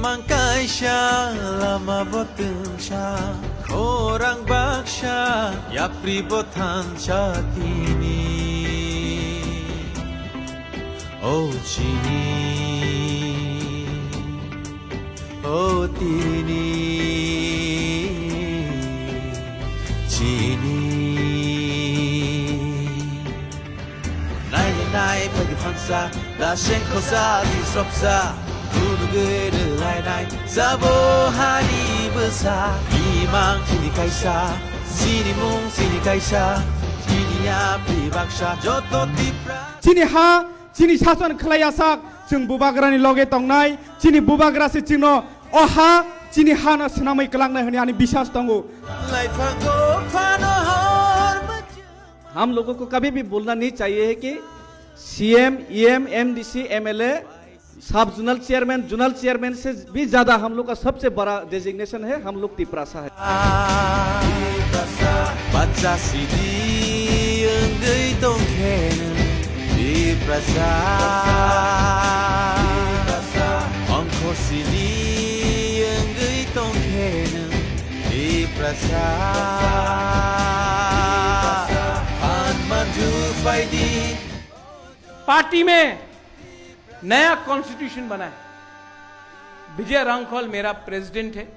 Mangkaisha lama botem sha Orang baksha ya pribotan chatini Oh chini Oh tini Chini Nai pagi fansa La shen kosa di sopsa Kudu gede lai nai Sabo hari besar Imang sini kaisa Sini mung sini kaisa Sini ya pribaksha Joto tipra Chini ha Chini sason khlayasa Jung bubagrani loge tongnai Chini bubagra se chino Oha Chini ha na senamai kelangnai hani ani bisas tongu Lai phago phano har हम लोगों को कभी भी बोलना नहीं चाहिए है कि सीएम ईएम एमडीसी एमएलए सब जोनल चेयरमैन से भी ज्यादा हम लोग का सबसे बड़ा डेजिग्नेशन है हम लोग तिपरासा है Baca sidi enggai tongken Tiprasa Ongko sidi enggai tongken Tiprasa Pan maju faidi party में नया कॉन्स्टिट्यूशन बना है विजय रांखल मेरा प्रेसिडेंट है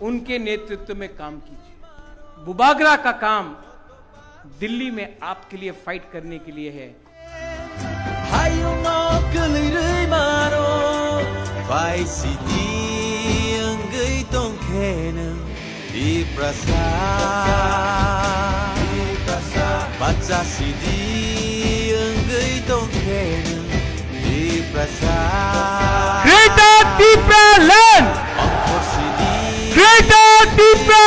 उनके नेतृत्व में काम कीजिए बुबागरा का काम दिल्ली में आपके लिए फाइट करने के लिए है Hayo mau kelirui maro Vai sidi enggai tongken Tiprasa Baca sidi enggai tongken Tiprasa Greater Tipra Land! Ongko sidi Greater Tipra